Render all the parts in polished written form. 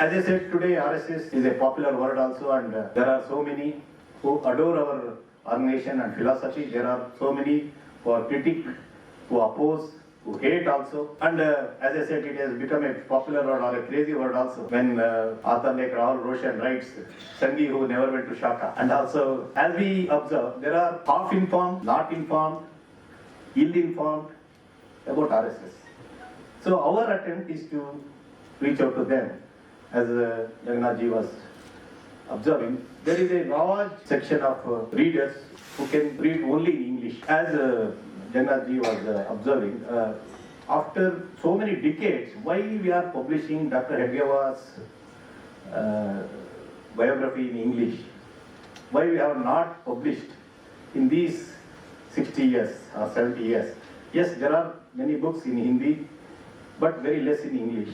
As I said, today RSS is a popular word also, and there are so many who adore our organization and philosophy. There are so many who are critic, who oppose, who hate also. And as I said, it has become a popular word or a crazy word also. When author like Rahul Roshan writes, Sangi who never went to Shaka. And also, as we observe, there are half-informed, not informed, ill-informed about RSS. So our attempt is to reach out to them. As Jagannath was observing, there is a large section of readers who can read only in English. As Jagannath was observing, after so many decades, why we are publishing Dr. Hedgewar's biography in English? Why we have not published in these 60 years or 70 years? Yes, there are many books in Hindi, but very less in English.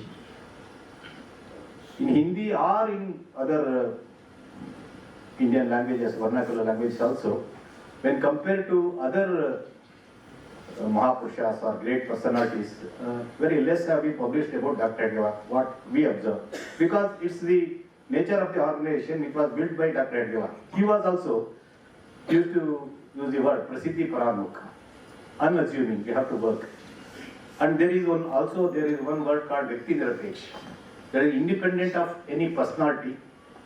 In Hindi or in other Indian languages, vernacular languages also, when compared to other Mahapurushas or great personalities, very less have been published about Dr. Hedgewar, what we observe. Because it's the nature of the organization, it was built by Dr. Hedgewar. He was also used to use the word Prasiddhi Paramukh, unassuming, we have to work. And there is one word called Vyakti Nirapeksh. That is independent of any personality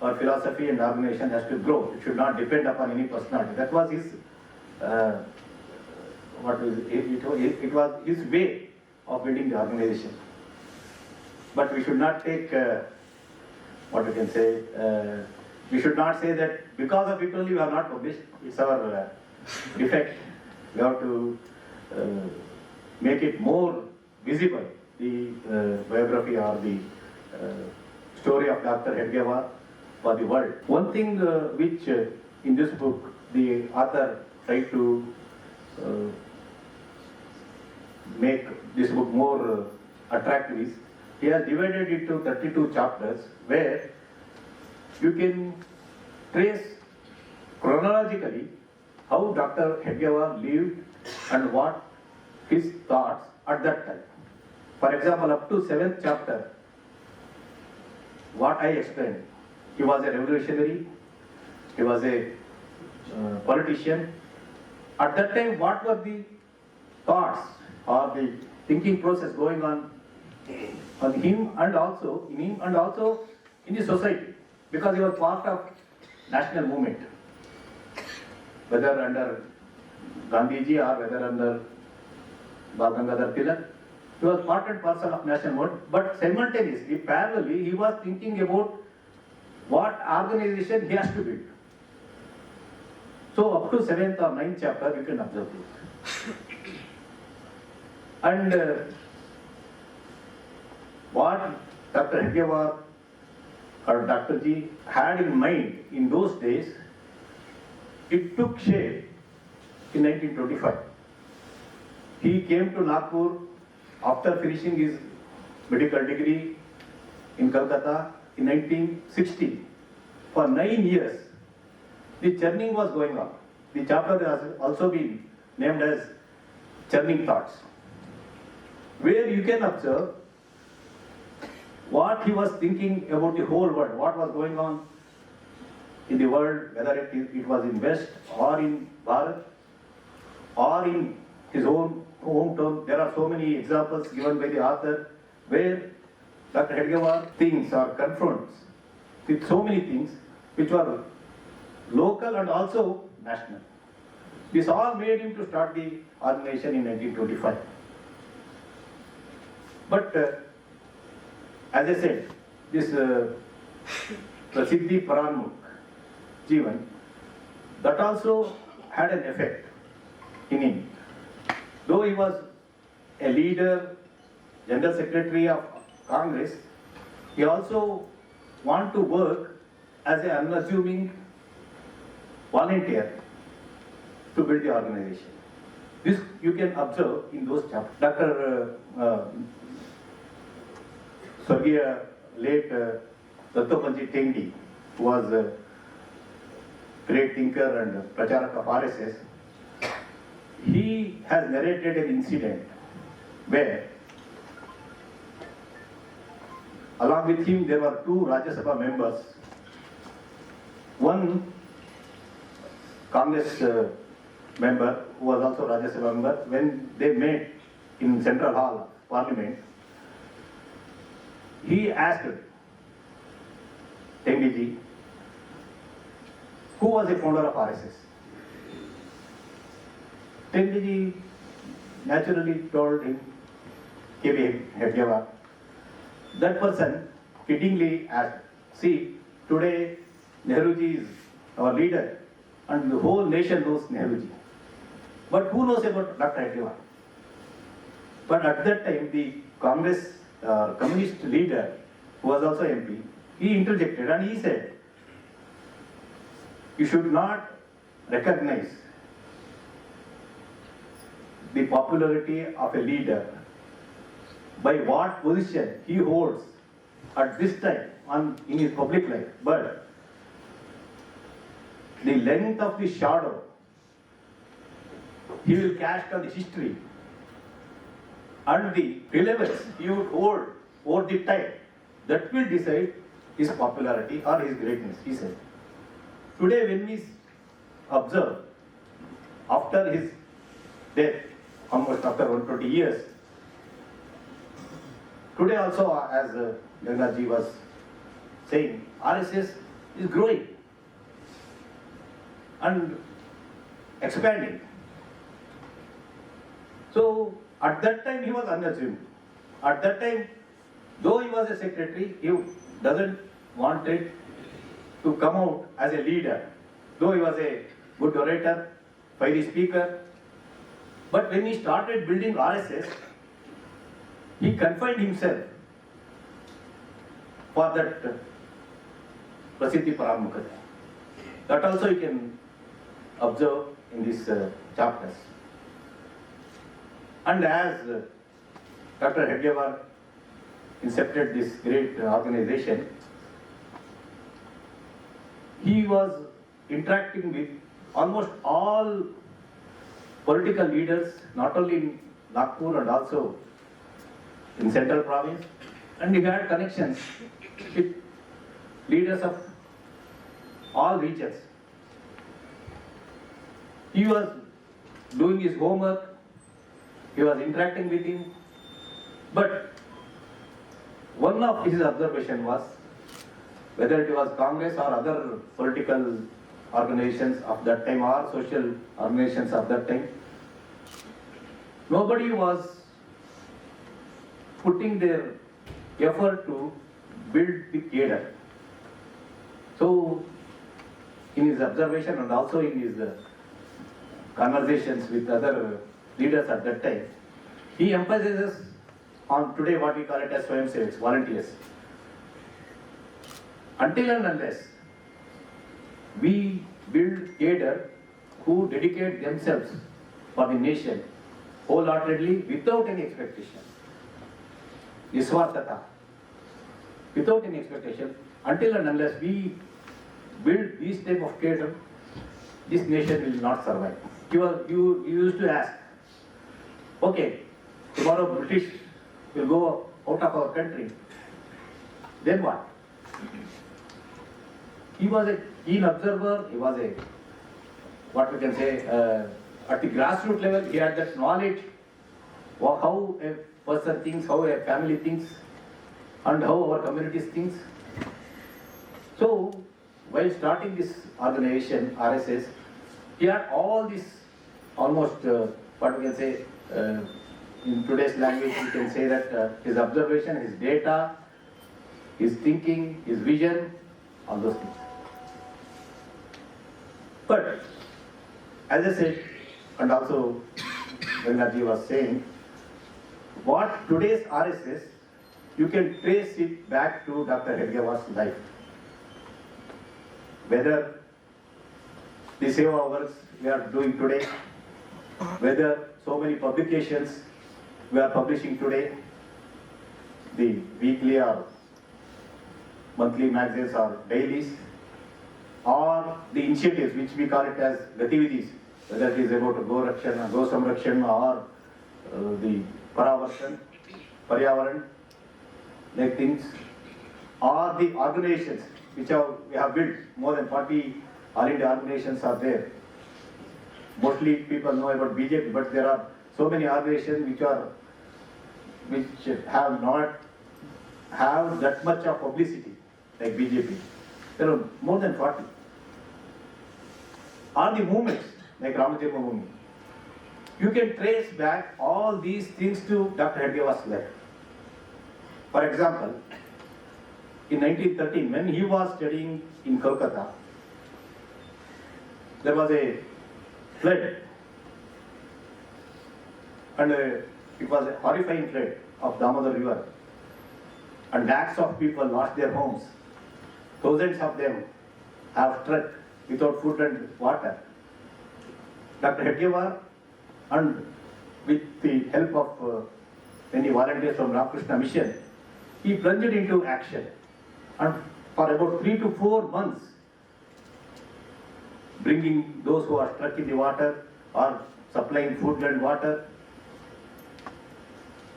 or philosophy, and organization has to grow. It should not depend upon any personality. That was his, it was his way of building the organization. But we should not take, we should not say that because of it only we have not published. It's our defect. We have to make it more visible, the biography or the story of Dr. Hedgewar for the world. One thing which in this book the author tried to make this book more attractive is he has divided it into 32 chapters where you can trace chronologically how Dr. Hedgewar lived and what his thoughts at that time. For example, up to 7th chapter, what I explained, he was a revolutionary, he was a politician. At that time, what were the thoughts or the thinking process going on him and also in the society, because he was part of national movement, whether under Gandhiji or whether under Bal Gangadhar Tilak. He was part and parcel of national movement, but simultaneously, parallelly, he was thinking about what organization he has to build. So up to 7th or 9th chapter, you can observe this. And what Dr. Hedgewar or Dr. G had in mind in those days, it took shape in 1925. He came to Nagpur after finishing his medical degree in Calcutta in 1960. For 9 years, the churning was going on. The chapter has also been named as Churning Thoughts, where you can observe what he was thinking about the whole world, what was going on in the world, whether it was in West or in Bharat or in his own hometown. There are so many examples given by the author where Dr. Hedgewar thinks or confronts with so many things which were local and also national. This all made him to start the organization in 1925. But as I said, this Prasiddhi Paramukh Jivan, that also had an effect in him. Though he was a leader, General Secretary of Congress, he also wanted to work as an unassuming volunteer to build the organization. This you can observe in those chapters. Dr. Swargiya late Dattopalji Tendi, who was a great thinker and pracharak of RSS, he has narrated an incident where Along with him, there were two Rajya Sabha members. One Congress member who was also Rajya Sabha member. When they met in Central Hall Parliament, he asked Tengiji, who was the founder of RSS? Tengiji naturally told him, K.B. Hedgewar. That person kiddingly asked, see, today Nehruji is our leader and the whole nation knows Nehruji. But who knows about Dr. Hedgewar? But at that time, the Congress communist leader, who was also MP, he interjected and he said, you should not recognize the popularity of a leader by what position he holds at this time in his public life, but the length of the shadow he will cast on the history and the relevance he would hold over the time, that will decide his popularity or his greatness, he said. Today when we observe after his death, almost after 120 years, today also, as Gangaji was saying, RSS is growing and expanding. So at that time he was unassuming. At that time, though he was a secretary, he doesn't want it to come out as a leader. Though he was a good orator, fiery speaker, but when he started building RSS, he confined himself for that Prasiddhi Param Mukunda. That also you can observe in these chapters. And as Dr. Hedgewar incepted this great organization, he was interacting with almost all political leaders, not only in Nagpur and also in Central Province, and he had connections with leaders of all regions. He was doing his homework, he was interacting with him, but one of his observation was, whether it was Congress or other political organizations of that time or social organizations of that time, nobody was putting their effort to build the cadre. So, in his observation and also in his conversations with other leaders at that time, he emphasizes on today what we call it as Swayamsevaks, volunteers. Until and unless we build cadre who dedicate themselves for the nation wholeheartedly without any expectation, Niswartata, without any expectation, until and unless we build this type of cadre, this nation will not survive. You used to ask, okay, tomorrow British will go out of our country, then what? He was a keen observer, he was a, what we can say, at the grassroots level, he had that knowledge of how a person thinks, how a family thinks, and how our communities thinks. So, while starting this organization, RSS, he had all this, almost, what we can say, in today's language, we can say that his observation, his data, his thinking, his vision, all those things. But, as I said, and also Gangaji was saying, what today's RSS, you can trace it back to Dr. Hedgewar's life. Whether the seva works we are doing today, whether so many publications we are publishing today, the weekly or monthly magazines or dailies, or the initiatives which we call it as gatividhis, whether it is about Go Rakshan, Go Samrakshan, or the Paryaavaran, like things, or the organizations which we have built, more than 40 All India organizations are there. Mostly people know about BJP, but there are so many organizations which have not have that much of publicity like BJP. There are more than 40. Or the movements like Ramadeva movement. You can trace back all these things to Dr. Hedgewar's life. For example, in 1913, when he was studying in Kolkata, there was a flood, and it was a horrifying flood of Damodar River, and lakhs of people lost their homes. Thousands of them have struck without food and water. Dr. Hedgewar, and with the help of many volunteers from Ramakrishna Mission, he plunged into action, and for about 3 to 4 months, bringing those who are stuck in the water or supplying food and water.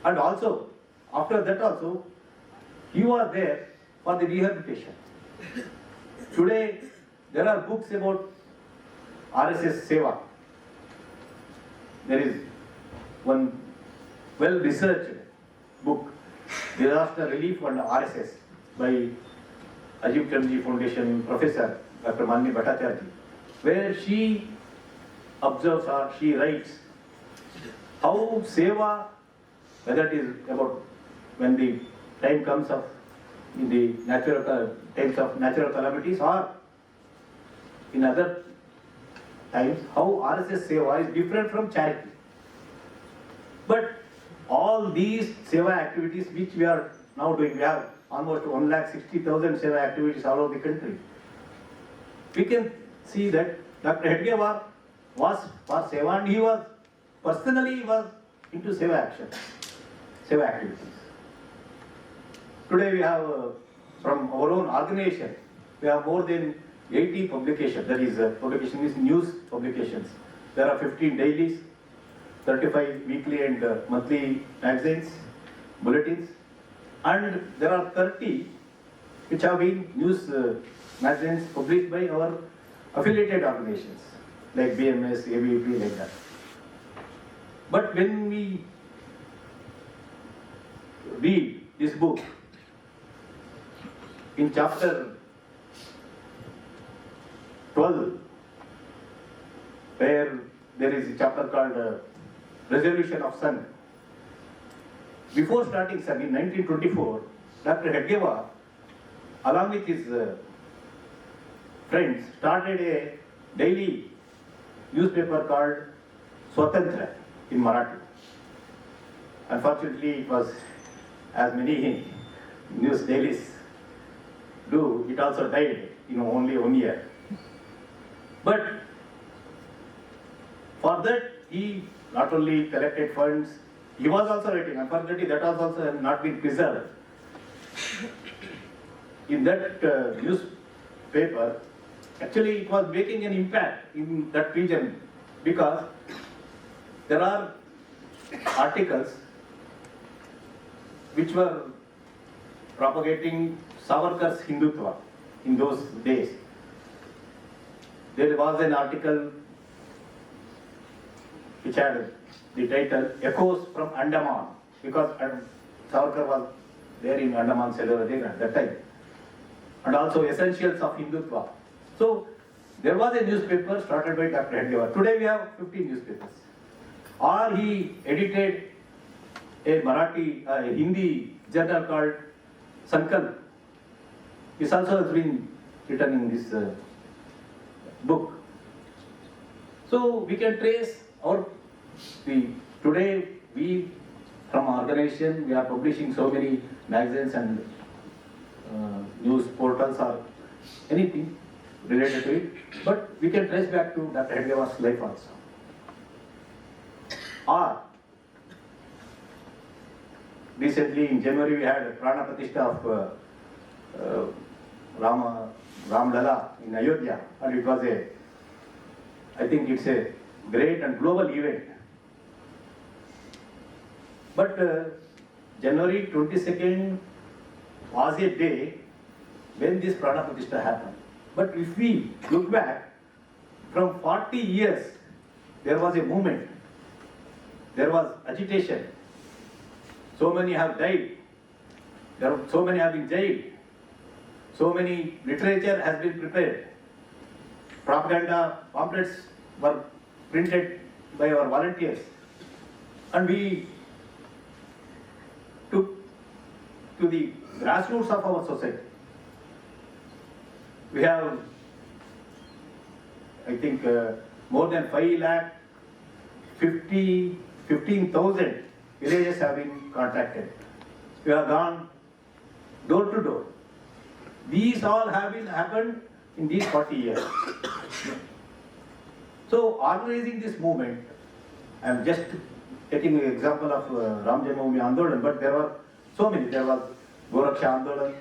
And also, after that also, he was there for the rehabilitation. Today, there are books about RSS Seva. There is one well-researched book, Disaster Relief and RSS, by Ajib Chandji Foundation Professor Dr. Manni Bhattacharya, where she observes or she writes how Seva, whether it is about when the time comes of in the times of natural calamities or in other times, how RSS Seva is different from charity. But all these Seva activities which we are now doing, we have almost 1,60,000 Seva activities all over the country. We can see that Dr. Hedgewar was for Seva, and he was personally into Seva action, Seva activities. Today we have from our own organization, we have more than 80 publications, that is publication is news publications. There are 15 dailies, 35 weekly and monthly magazines, bulletins, and there are 30 which have been news magazines published by our affiliated organizations like BMS, ABP, like that. But when we read this book, in chapter 12, where there is a chapter called Resolution of Sun. Before starting Sun in 1924, Dr. Hedgewar, along with his friends, started a daily newspaper called Swatantra in Marathi. Unfortunately, it was, as many news dailies do, it also died in only 1 year. But for that, he not only collected funds, he was also writing. Unfortunately, that was also not been preserved. In that newspaper, actually it was making an impact in that region because there are articles which were propagating Savarkar's Hindutva in those days. There was an article which had the title Echoes from Andaman, because Savarkar was there in Andaman Selvaradega at that time, and also Essentials of Hindutva. So there was a newspaper started by Dr. Hedgewar. Today we have 15 newspapers. Or he edited a Hindi journal called Sankalp. This also has been written in this book. So we can trace today we from our organization, we are publishing so many magazines and news portals or anything related to it, but we can trace back to Dr. Hedgewar's life also. Or recently in January we had Prana Pratishtha of Ram Lala in Ayodhya, and it was I think it's a great and global event. But January 22nd was a day when this Prana Pratishtha happened. But if we look back, from 40 years, there was a movement, there was agitation. So many have died, so many have been jailed, so many literature has been prepared. Propaganda pamphlets were printed by our volunteers, and we took to the grassroots of our society. We have, I think, more than 15,000 villages have been contacted. We have gone door to door. These all have been happened in these 40 years. So organizing this movement, I am just taking the example of Ram Janmabhoomi Andolan, but there were so many. There was Goraksha Andolan,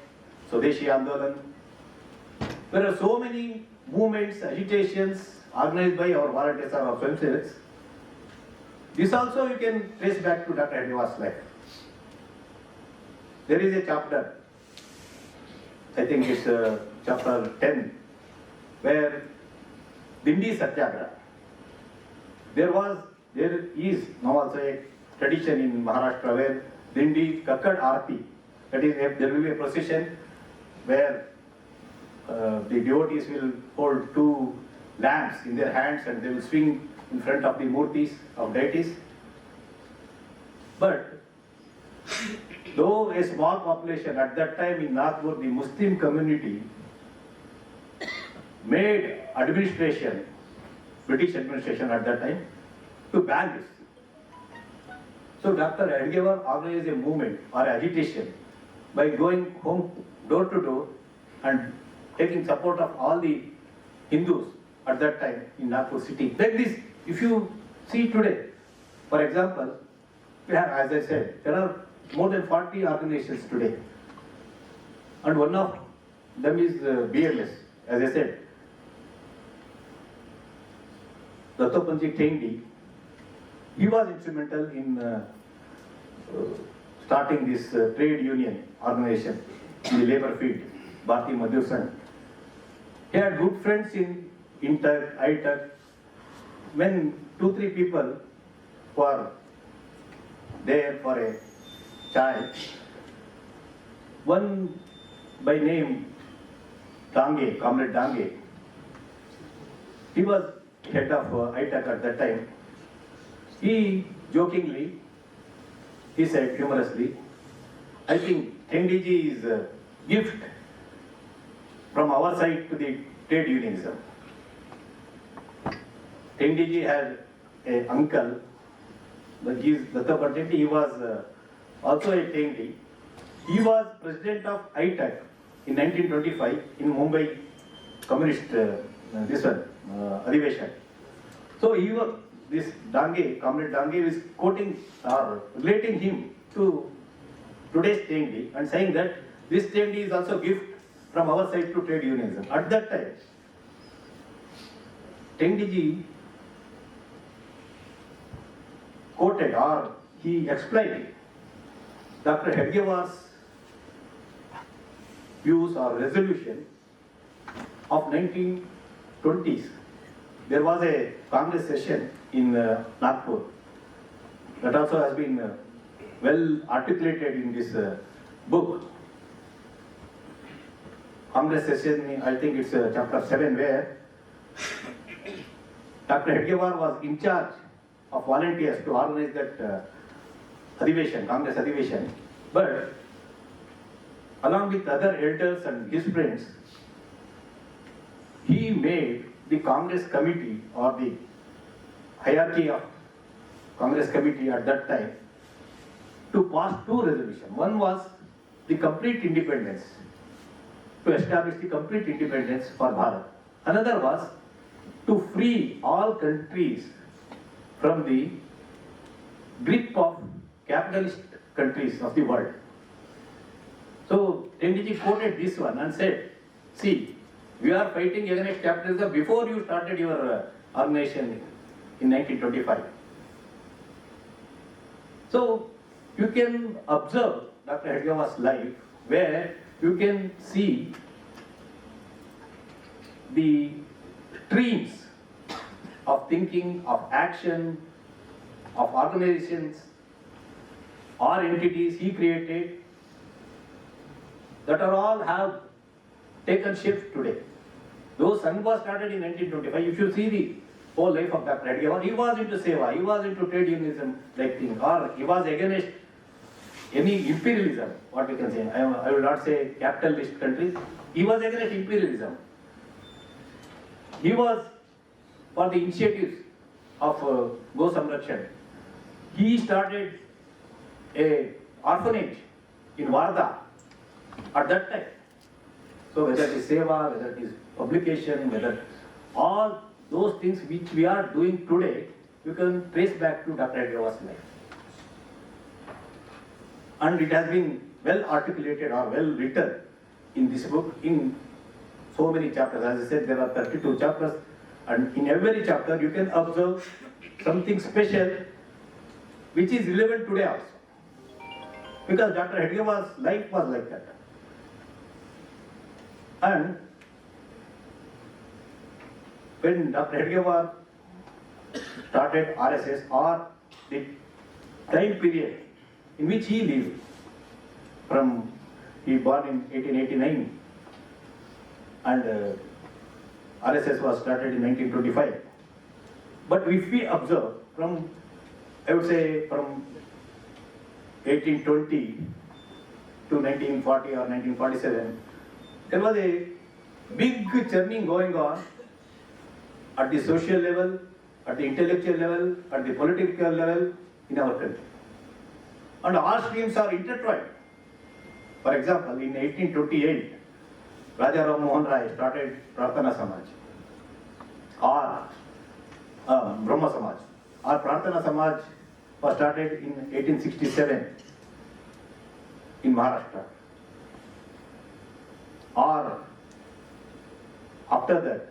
Swadeshi Andolan. There are so many movements, agitations organized by our volunteers or our Swayamsevaks. This also you can trace back to Dr. Hedgewar's life. There is a chapter, I think it's chapter 10, where Dindi Satyagraha. There is now also a tradition in Maharashtra where Dindi Kakkad Aarti, that is, there will be a procession where the devotees will hold two lamps in their hands and they will swing in front of the murtis of deities. But though a small population at that time in Nagpur, the Muslim community made administration, British administration at that time, to ban this. So Dr. Hedgewar organized a movement or agitation by going home door to door and taking support of all the Hindus at that time in Nagpur city. Like this, if you see today, for example, we have, as I said, there are more than 40 organizations today. And one of them is BMS, as I said. Dattopantji Tendi, he was instrumental in starting this trade union organization in the labor field, Bharati Madhur Sangh. He had good friends in INTUC, ITUC. When 2-3 people were there for a chai, one by name Dange, Comrade Dange, he was head of ITUC at that time. He jokingly, he said humorously, I think Tendiji is a gift from our side to the trade unionism. Tendiji had an uncle, but he is Dattopantji, he was also a Tendi. He was president of ITUC in 1925 in Mumbai Communist, Adhiveshan. So he was, this Dange, Comrade Dange is quoting or relating him to today's Tendi and saying that this Tendi is also gift from our side to trade unionism. At that time, Tendiji quoted or he explained Dr. Hedgewar's views or resolution of 1920s. There was a Congress session in Nagpur that also has been well articulated in this book. Congress session, I think it's chapter 7, where Dr. Hedgewar was in charge of volunteers to organize that Adhiveshan, Congress Adhiveshan. But along with other elders and his friends, he made the Congress committee or the hierarchy of Congress committee at that time to pass two resolutions. One was the complete independence, to establish the complete independence for Bharat. Another was to free all countries from the grip of capitalist countries of the world. So Tendiji quoted this one and said, see, we are fighting against capitalism before you started your organization in 1925. So you can observe Dr. Hedgewar's life where you can see the streams of thinking, of action, of organizations or entities he created that are all have taken shape today. Though Sangh was started in 1925, if you see the whole life of Dr. Hedgewar, he was into Seva, he was into trade unionism like thing, or he was against any imperialism, what we can say. I will not say capitalist countries, he was against imperialism. He was for the initiatives of Go Samrakshan. He started a orphanage in Varda at that time. So whether it is Seva, whether it is publication, whether all those things which we are doing today, you can trace back to Dr. Hedgewar's life. And it has been well articulated or well written in this book in so many chapters. As I said, there are 32 chapters, and in every chapter you can observe something special which is relevant today also. Because Dr. Hedgewar's life was like that. And when Dr. Hedgewar started RSS, or the time period in which he lived, he born in 1889 and RSS was started in 1925. But if we observe from, I would say from 1820 to 1940 or 1947, there was a big churning going on at the social level, at the intellectual level, at the political level in our country. And all streams are intertwined. For example, in 1828, Raja Ram Mohan Rai started Prarthana Samaj, or Brahma Samaj. Or Prarthana Samaj was started in 1867 in Maharashtra. Or after that,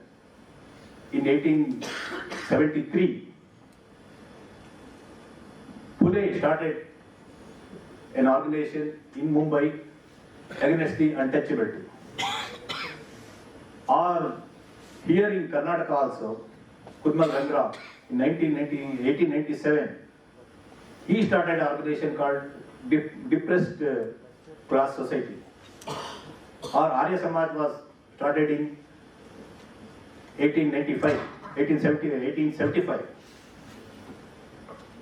in 1873, Pune started an organization in Mumbai against the untouchability. Or here in Karnataka also, Kudmal Rangra in 1897, he started an organization called Depressed Class Society. Or Arya Samaj was started in 1875.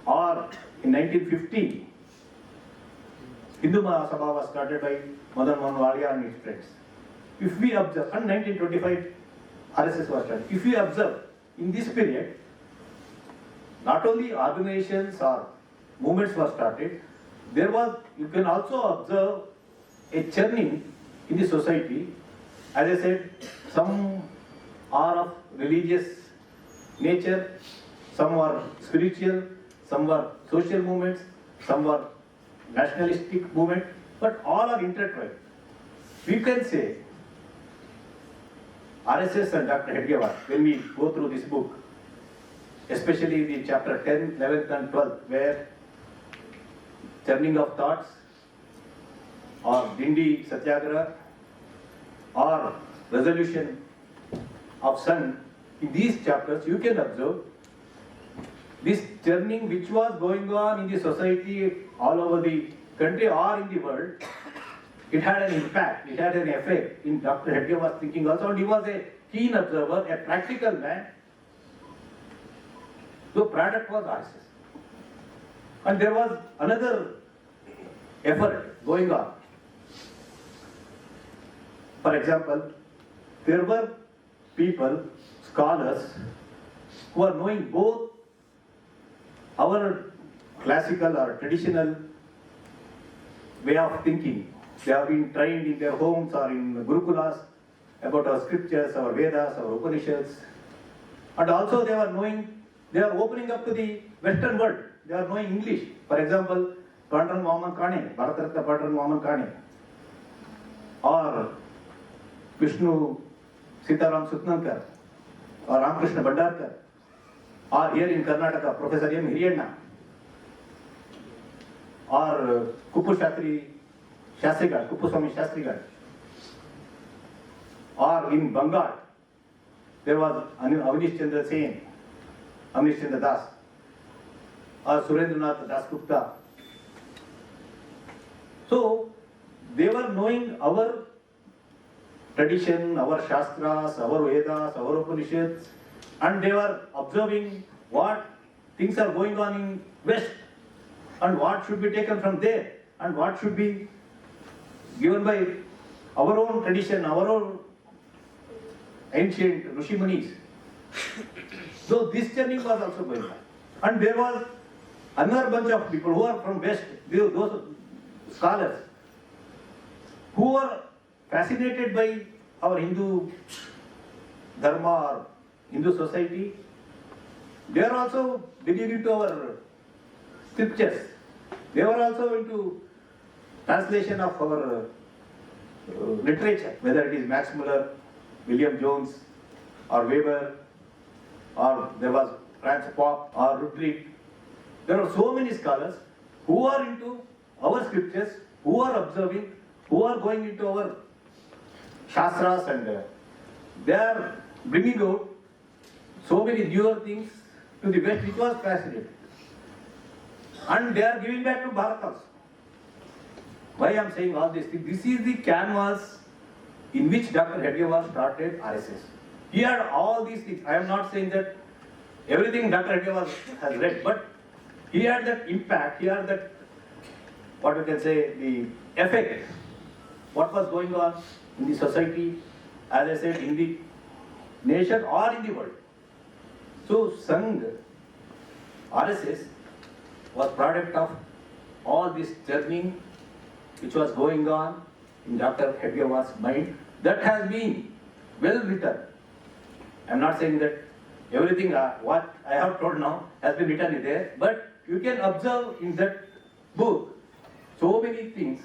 Or in 1950, Hindu Mahasabha was started by Madan Mohan Walia and his friends. If we observe, and 1925 RSS was started. If we observe in this period, not only organizations or movements were started, there was, you can also observe a churning in the society. As I said, some are of religious nature, some were spiritual, some were social movements, some were nationalistic movement, but all are intertwined. We can say RSS and Dr. Hedgewar, when we go through this book, especially the chapter 10, 11th and 12th, where churning of thoughts, or Dindi Satyagraha, or resolution of sun, in these chapters you can observe this churning which was going on in the society all over the country or in the world. It had an impact, it had an effect in Dr. Hedgewar's thinking also, and he was a keen observer, a practical man. The product was RSS. And there was another effort going on. For example, there were people, scholars, who are knowing both our classical or traditional way of thinking. They have been trained in their homes or in Gurukulas about our scriptures, our Vedas, our Upanishads. And also they are knowing, they are opening up to the Western world. They are knowing English. For example, Pandran Mohammed Kane, Bharatratna Pandran Mohammed Kane, or Vishnu Sitaram Sutnankar, or Ramakrishna Bhandarkar, or here in Karnataka, Professor M. Hiriyanna, or Kuppu Swami Shastrigar, or in Bengal, there was Avnish Chandra Sen, Avnish Chandra Das, or Surendranath Das Gupta. So they were knowing our tradition, our Shastras, our Vedas, our Upanishads, and they were observing what things are going on in West and what should be taken from there and what should be given by our own tradition, our own ancient Rishi Munis. So this journey was also going on. And there was another bunch of people who are from West, those scholars, who were fascinated by our Hindu dharma or Hindu society. They are also digging into our scriptures. They were also into translation of our literature, whether it is Max Muller, William Jones, or Weber, or there was Franz Popp or Rudrick. There are so many scholars who are into our scriptures, who are observing, who are going into our Shastras, and they are bringing out so many newer things to the West, which was fascinating. And they are giving back to Bharat also. Why I am saying all these things? This is the canvas in which Dr. Hedgewar started RSS. He had all these things. I am not saying that everything Dr. Hedgewar has read, but he had that impact, he had that, what we can say, the effect, what was going on in the society, as I said, in the nation or in the world. So Sangh, RSS, was product of all this journey which was going on in Dr. Hedgewar's mind, that has been well written. I am not saying that everything what I have told now has been written in there, but you can observe in that book so many things,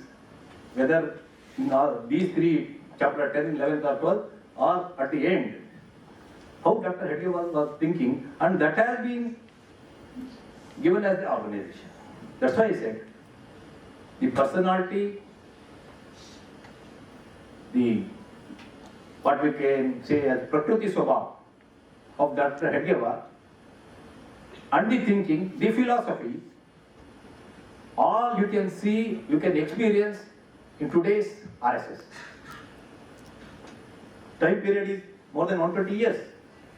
whether in all these three, chapter 10, 11th or 12th, or at the end, how Dr. Hedgewar was thinking, and that has been given as the organization. That's why I said, the personality, the what we can say as Prakriti Swabhav of Dr. Hedgewar, and the thinking, the philosophy, all you can see, you can experience in today's RSS. Time period is more than 120 years.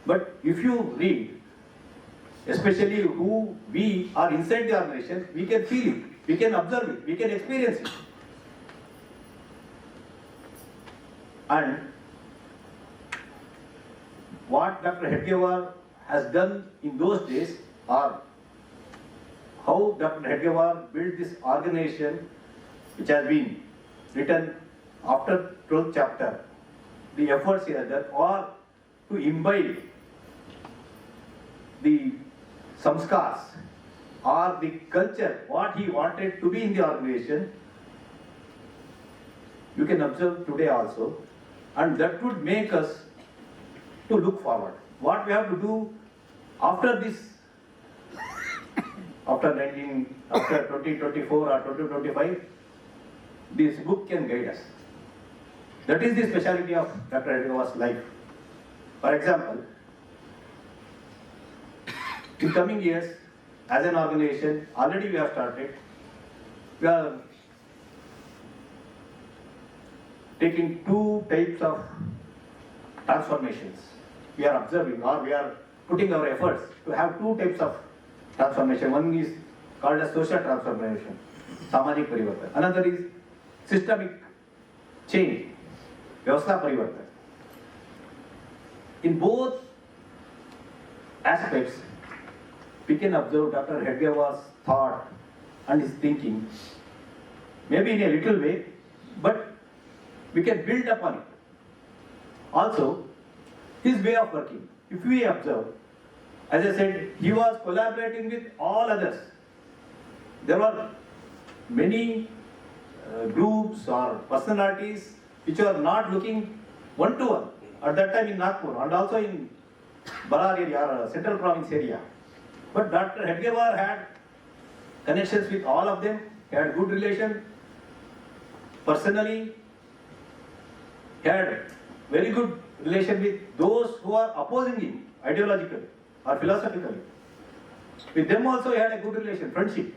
But if you read, especially who we are inside the organization, we can feel it, we can observe it, we can experience it. And what Dr. Hedgewar has done in those days, or how Dr. Hedgewar built this organization, which has been written after 12th chapter, the efforts he has done, or to imbibe the samskars or the culture, what he wanted to be in the organization, you can observe today also, and that would make us to look forward. What we have to do after this, after 2024 or 2025, this book can guide us. That is the speciality of Dr. Hedgewar's life. For example, in coming years, as an organization, already we have started, we are taking two types of transformations. We are observing, or we are putting our efforts to have two types of transformation. One is called as social transformation, Samajik Parivartan. Another is systemic change, Vyavastha Parivartan. In both aspects, we can observe Dr. Hedgewar's thought and his thinking, maybe in a little way, but we can build upon it. Also, his way of working, if we observe, as I said, he was collaborating with all others. There were many groups or personalities which were not looking one-to-one at that time in Nagpur and also in Barar area or Central Province area. But Dr. Hedgewar had connections with all of them, he had good relation personally, he had very good relation with those who are opposing him ideologically or philosophically. With them also he had a good relation, friendship.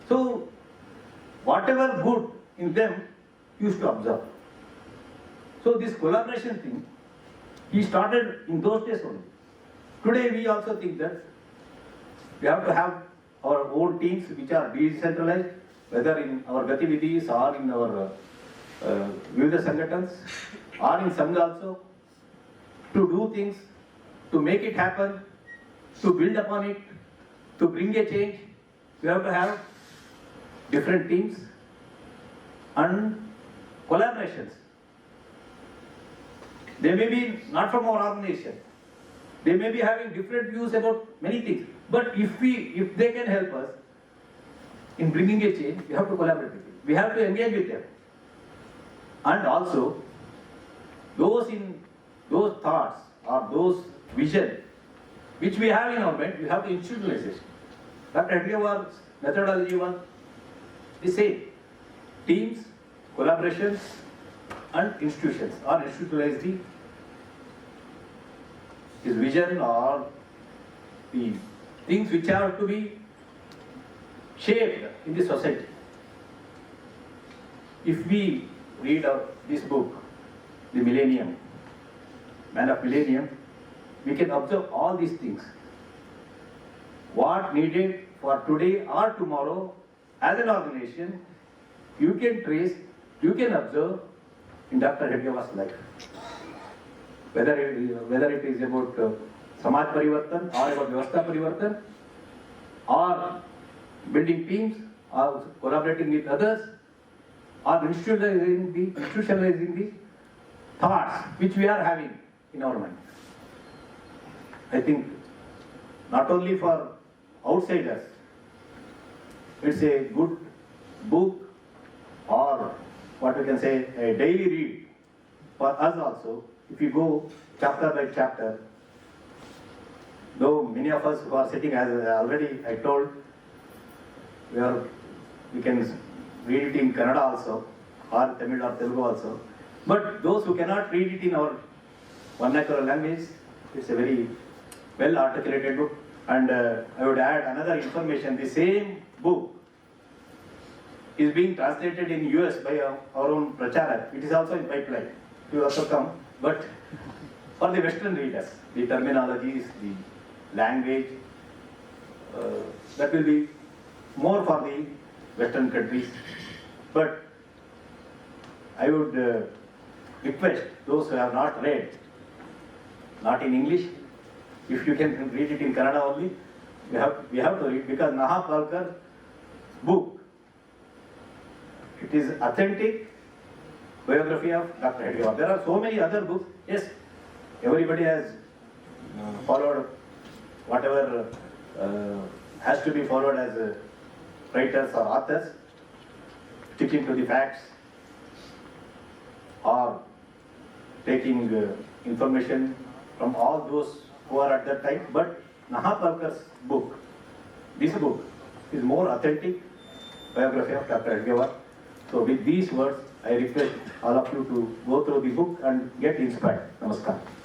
So whatever good in them he used to observe. So this collaboration thing, he started in those days only. Today we also think that we have to have our own teams which are decentralized, whether in our gatividhis or in our Vivida Sangatans or in Sangha also, to do things, to make it happen, to build upon it, to bring a change. We have to have different teams and collaborations. They may be not from our organization. They may be having different views about many things. But if they can help us in bringing a change, we have to collaborate with them. We have to engage with them. And also, those thoughts or those vision which we have in our mind, we have to institutionalize it. Dr. Hedgewar's methodology was the same. Teams, collaborations, and institutions, or institutionalize his vision or the things which have to be shaped in the society. If we read this book, The Millennium, Man of Millennium, we can observe all these things. What needed for today or tomorrow as an organization, you can trace, you can observe in Dr. Hedgewar's life. Whether it is about Samaj Parivartan or about Vyavastha Parivartan, or building teams, or collaborating with others, or institutionalizing the thoughts which we are having in our mind. I think not only for outsiders, it's a good book or what we can say a daily read for us also. If you go chapter by chapter, though many of us who are sitting, as already I told, we can read it in Kannada also, or Tamil or Telugu also. But those who cannot read it in our vernacular language, it's a very well articulated book. And I would add another information, the same book is being translated in US by our own Pracharak. It is also in pipeline. It will also come. But for the Western readers, the terminologies, the language, that will be more for the Western countries. But I would request those who have not read, not in English, if you can read it in Kannada only, we have to read, because Naha Palkar's book, it is authentic biography of Dr. Hedgewar. There are so many other books. Yes, everybody has followed whatever has to be followed as writers or authors, sticking to the facts or taking information from all those who are at that time. But Naha Palkar's book, this book, is more authentic biography of Dr. Hedgewar. So with these words, I request all of you to go through the book and get inspired. Namaskar.